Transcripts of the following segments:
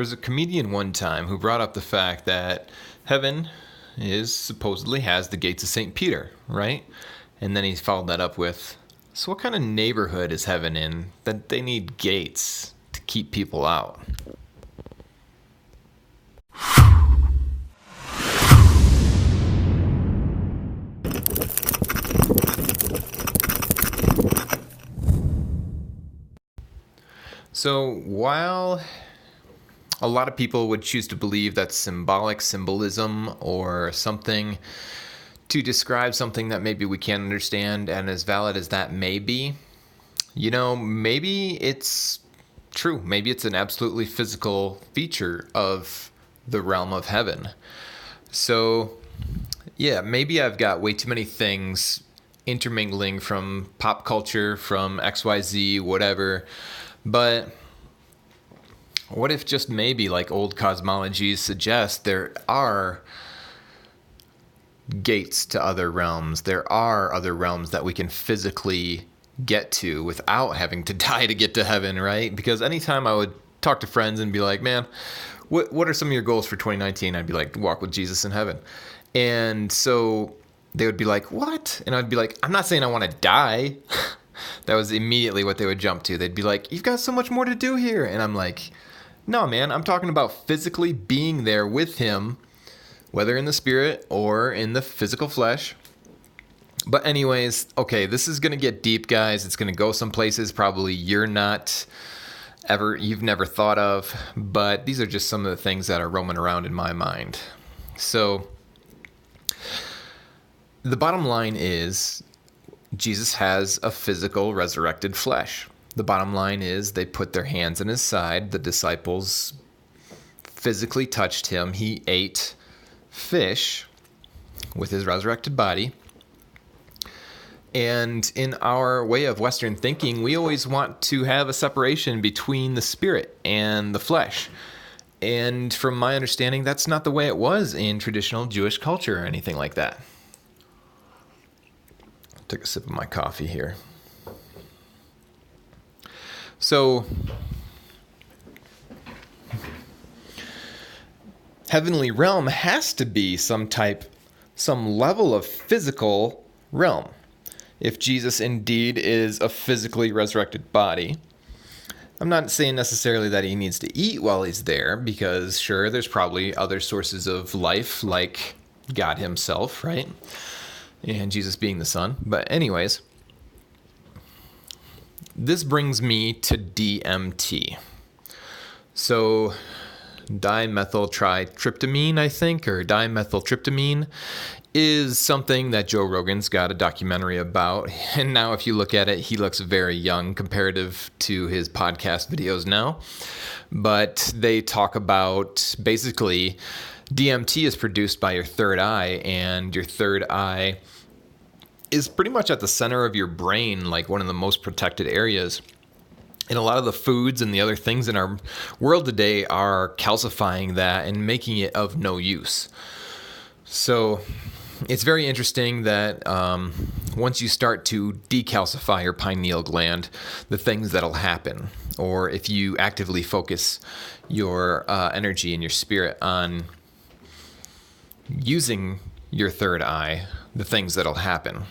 There's a comedian one time who brought up the fact that heaven is supposedly has the gates of St. Peter, right? And then he followed that up with, so what kind of neighborhood is heaven in that they need gates to keep people out? So while a lot of people would choose to believe that's symbolism or something to describe something that maybe we can't understand, and as valid as that may be, maybe it's true. Maybe it's an absolutely physical feature of the realm of heaven. So, yeah, maybe I've got way too many things intermingling from pop culture, from XYZ, whatever. But what if just maybe, like old cosmologies suggest, there are gates to other realms. There are other realms that we can physically get to without having to die to get to heaven, right? Because anytime I would talk to friends and be like, man, what are some of your goals for 2019? I'd be like, walk with Jesus in heaven. And so they would be like, what? And I'd be like, I'm not saying I want to die. That was immediately what they would jump to. They'd be like, you've got so much more to do here. And I'm like, no, man, I'm talking about physically being there with him, whether in the spirit or in the physical flesh. But anyways, okay, this is going to get deep, guys. It's going to go some places probably you've never thought of. But these are just some of the things that are roaming around in my mind. So the bottom line is Jesus has a physical resurrected flesh. The bottom line is they put their hands in his side. The disciples physically touched him. He ate fish with his resurrected body. And in our way of Western thinking, we always want to have a separation between the spirit and the flesh. And from my understanding, that's not the way it was in traditional Jewish culture or anything like that. Take a sip of my coffee here. So, heavenly realm has to be some level of physical realm. If Jesus indeed is a physically resurrected body, I'm not saying necessarily that he needs to eat while he's there, because sure, there's probably other sources of life like God himself, right? And Jesus being the Son. But anyways, this brings me to DMT. So dimethyltryptamine, I think, or dimethyltryptamine, is something that Joe Rogan's got a documentary about. And now if you look at it, he looks very young comparative to his podcast videos now. But they talk about basically DMT is produced by your third eye, and your third eye is pretty much at the center of your brain, like one of the most protected areas. And a lot of the foods and the other things in our world today are calcifying that and making it of no use. So it's very interesting that once you start to decalcify your pineal gland, the things that'll happen, or if you actively focus your energy and your spirit on using your third eye, the things that'll happen.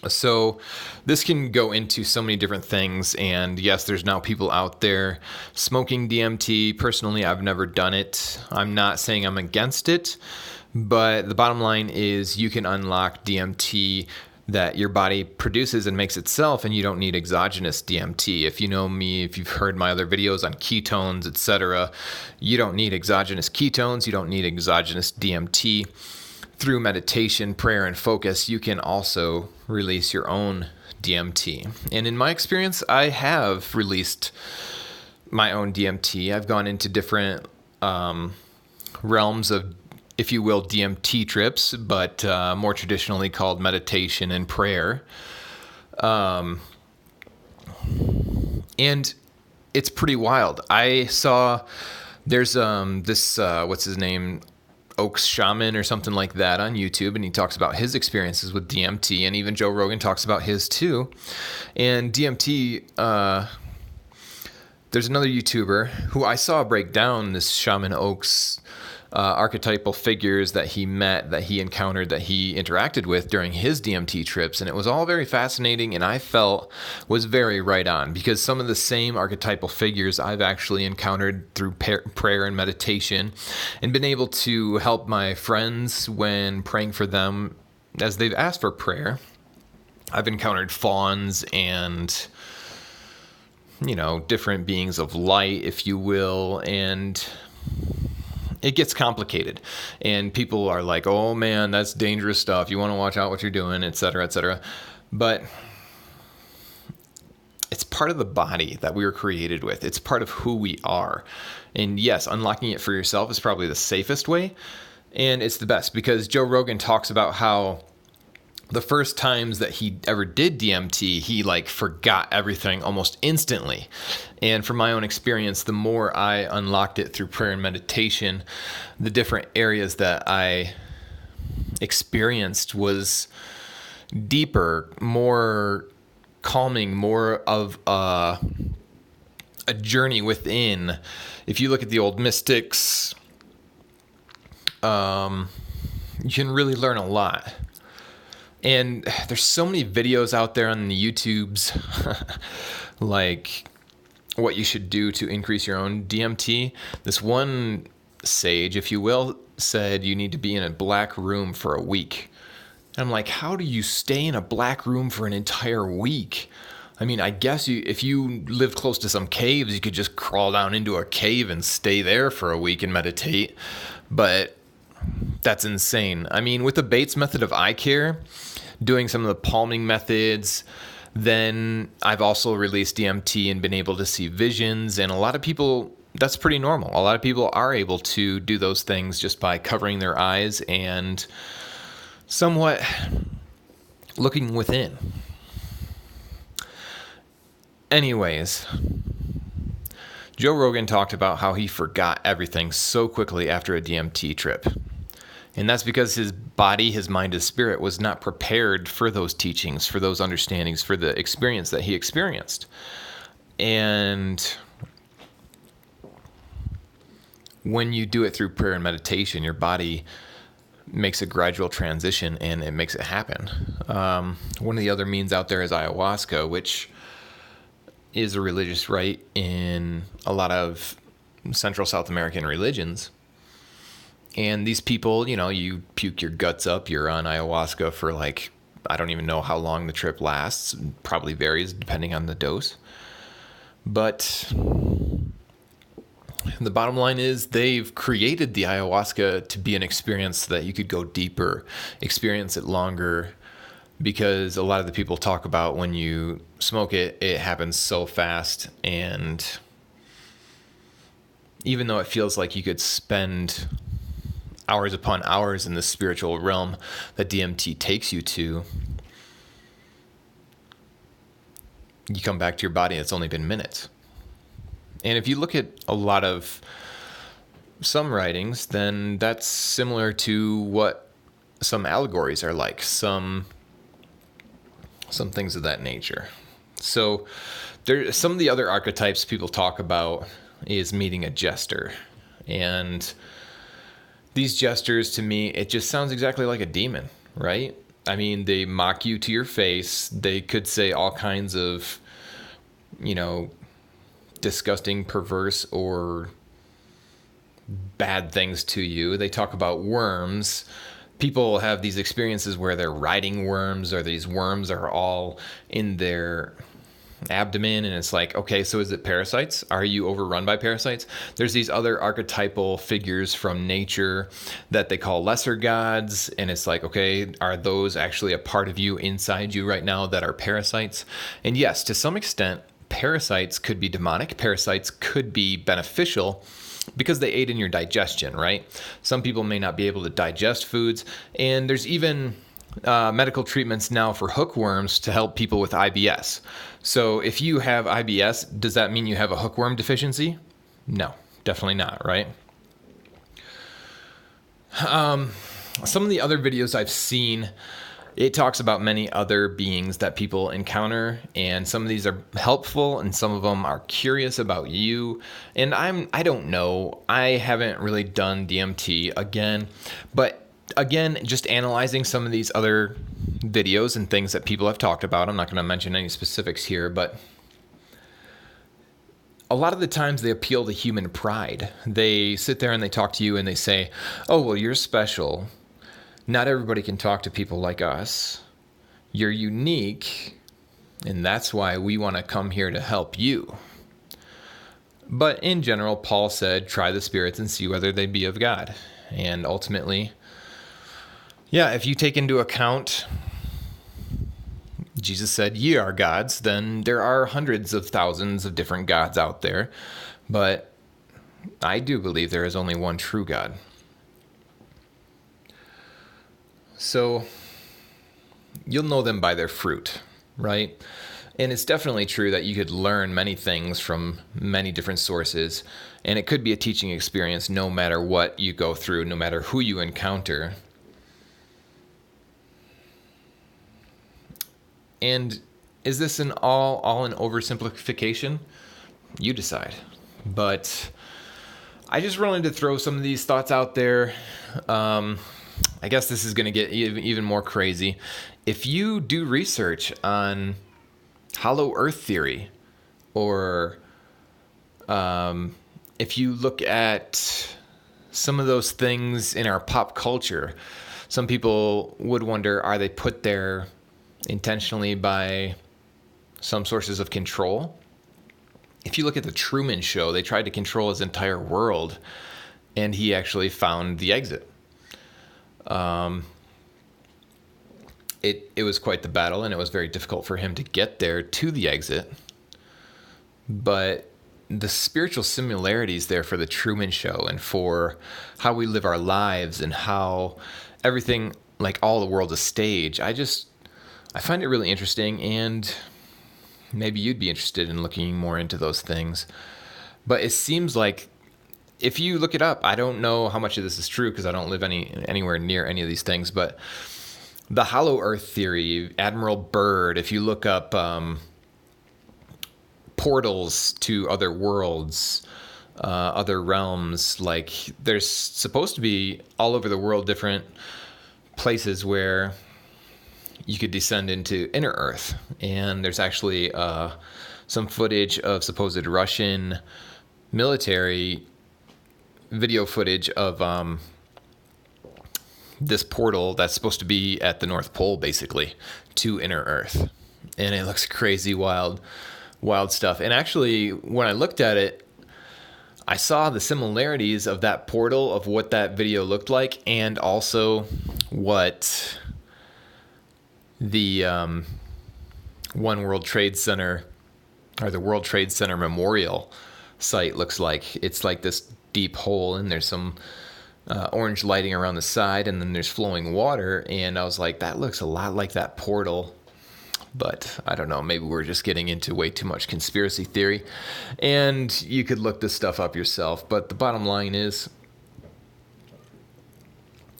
So this can go into so many different things, and yes, there's now people out there smoking DMT. Personally, I've never done it. I'm not saying I'm against it, but the bottom line is you can unlock DMT that your body produces and makes itself, and you don't need exogenous DMT. If you know me, if you've heard my other videos on ketones, etc., you don't need exogenous ketones, you don't need exogenous DMT. Through meditation, prayer, and focus, you can also release your own DMT. And in my experience, I have released my own DMT. I've gone into different realms of, if you will, DMT trips, but more traditionally called meditation and prayer. And it's pretty wild. I saw there's this, what's his name? Oaks Shaman or something like that on YouTube, and he talks about his experiences with DMT, and even Joe Rogan talks about his too. And DMT there's another YouTuber who I saw break down this Shaman Oak's archetypal figures that he met, that he encountered, that he interacted with during his DMT trips. And it was all very fascinating, and I felt was very right on, because some of the same archetypal figures I've actually encountered through prayer and meditation, and been able to help my friends when praying for them as they've asked for prayer. I've encountered fawns and, you know, different beings of light, if you will, and it gets complicated, and people are like, oh man, that's dangerous stuff. You want to watch out what you're doing, et cetera, et cetera. But it's part of the body that we were created with. It's part of who we are. And yes, unlocking it for yourself is probably the safest way. And it's the best, because Joe Rogan talks about how the first times that he ever did DMT, he like forgot everything almost instantly. And from my own experience, the more I unlocked it through prayer and meditation, the different areas that I experienced was deeper, more calming, more of a journey within. If you look at the old mystics, you can really learn a lot. And there's so many videos out there on the YouTubes, like what you should do to increase your own DMT. This one sage, if you will, said you need to be in a black room for a week. And I'm like, how do you stay in a black room for an entire week? I mean, I guess if you lived close to some caves, you could just crawl down into a cave and stay there for a week and meditate. But that's insane. I mean, with the Bates method of eye care, doing some of the palming methods, then I've also released DMT and been able to see visions. And a lot of people, that's pretty normal. A lot of people are able to do those things just by covering their eyes and somewhat looking within. Anyways, Joe Rogan talked about how he forgot everything so quickly after a DMT trip. And that's because his body, his mind, his spirit was not prepared for those teachings, for those understandings, for the experience that he experienced. And when you do it through prayer and meditation, your body makes a gradual transition and it makes it happen. One of the other means out there is ayahuasca, which is a religious rite in a lot of Central South American religions. And these people, you know, you puke your guts up, you're on ayahuasca for like, I don't even know how long the trip lasts. It probably varies depending on the dose. But the bottom line is they've created the ayahuasca to be an experience so that you could go deeper, experience it longer, because a lot of the people talk about when you smoke it, it happens so fast. And even though it feels like you could spend hours upon hours in the spiritual realm that DMT takes you to, you come back to your body and it's only been minutes. And if you look at a lot of some writings, then that's similar to what some allegories are like, some things of that nature. So there, some of the other archetypes people talk about is meeting a jester. And these jesters, to me, it just sounds exactly like a demon, right? I mean, they mock you to your face. They could say all kinds of, you know, disgusting, perverse, or bad things to you. They talk about worms. People have these experiences where they're riding worms, or these worms are all in their abdomen, and it's like, okay, so is it parasites? Are you overrun by parasites? There's these other archetypal figures from nature that they call lesser gods, and it's like, okay, are those actually a part of you, inside you right now, that are parasites? And yes, to some extent, parasites could be demonic. Parasites could be beneficial because they aid in your digestion, right? Some people may not be able to digest foods, and there's even medical treatments now for hookworms to help people with IBS. So if you have IBS, does that mean you have a hookworm deficiency? No, definitely not, right? Some of the other videos I've seen it talks about many other beings that people encounter, and some of these are helpful and some of them are curious about you. And I don't know. I haven't really done DMT again, but again, just analyzing some of these other videos and things that people have talked about. I'm not going to mention any specifics here, but a lot of the times they appeal to human pride. They sit there and they talk to you and they say, "Oh, well, you're special. Not everybody can talk to people like us. You're unique, and that's why we want to come here to help you." But in general, Paul said, try the spirits and see whether they be of God. And ultimately, yeah, if you take into account, Jesus said, "Ye are gods," then there are hundreds of thousands of different gods out there. But I do believe there is only one true God. So you'll know them by their fruit, right? And it's definitely true that you could learn many things from many different sources, and it could be a teaching experience no matter what you go through, no matter who you encounter. And is this all an oversimplification? You decide. But I just wanted to throw some of these thoughts out there. I guess this is going to get even more crazy. If you do research on hollow earth theory, or if you look at some of those things in our pop culture, some people would wonder, are they put there intentionally by some sources of control? If you look at the Truman Show, they tried to control his entire world, and he actually found the exit. It was quite the battle, and it was very difficult for him to get there to the exit. But the spiritual similarities there for the Truman Show and for how we live our lives and how everything, like all the world, is stage. I find it really interesting, and maybe you'd be interested in looking more into those things. But it seems like, if you look it up, I don't know how much of this is true because I don't live anywhere near any of these things, but the hollow earth theory, Admiral Byrd, if you look up portals to other worlds, other realms, like there's supposed to be all over the world different places where you could descend into inner earth. And there's actually some footage of supposed Russian military video footage of this portal that's supposed to be at the North Pole, basically, to inner earth. And it looks crazy, wild stuff. And actually, when I looked at it, I saw the similarities of that portal, of what that video looked like, and also what the One World Trade Center, or the World Trade Center Memorial site looks like. It's like this deep hole, and there's some orange lighting around the side, and then there's flowing water, and I was like, that looks a lot like that portal. But I don't know, maybe we're just getting into way too much conspiracy theory, and you could look this stuff up yourself. But the bottom line is,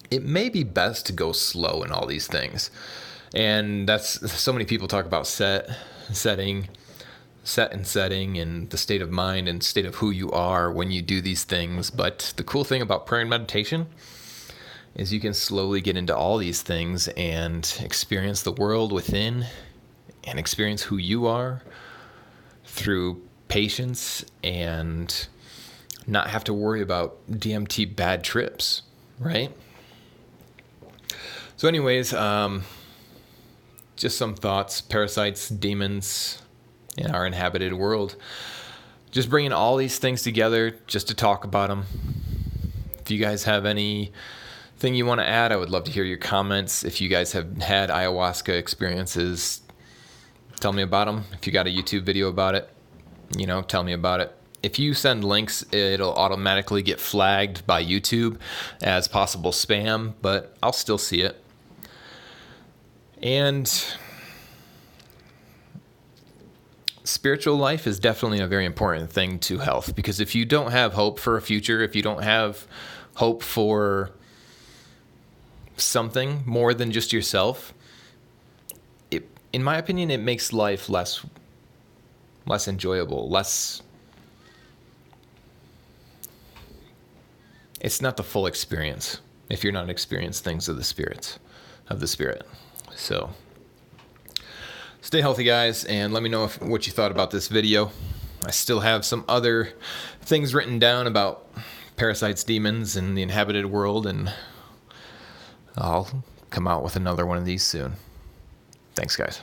it may be best to go slow in all these things. And that's, so many people talk about set and setting, and the state of mind and state of who you are when you do these things. But the cool thing about prayer and meditation is you can slowly get into all these things and experience the world within and experience who you are through patience and not have to worry about DMT bad trips, right? So anyways, just some thoughts. Parasites, demons in our inhabited world. Just bringing all these things together just to talk about them. If you guys have anything you want to add, I would love to hear your comments. If you guys have had ayahuasca experiences, tell me about them. If you got a YouTube video about it, tell me about it. If you send links, it'll automatically get flagged by YouTube as possible spam, but I'll still see it. And spiritual life is definitely a very important thing to health, because if you don't have hope for a future, if you don't have hope for something more than just yourself, in my opinion, it makes life less enjoyable, it's not the full experience if you're not experiencing things of the spirit. So stay healthy, guys, and let me know what you thought about this video. I still have some other things written down about parasites, demons, and the inhabited world, and I'll come out with another one of these soon. Thanks, guys.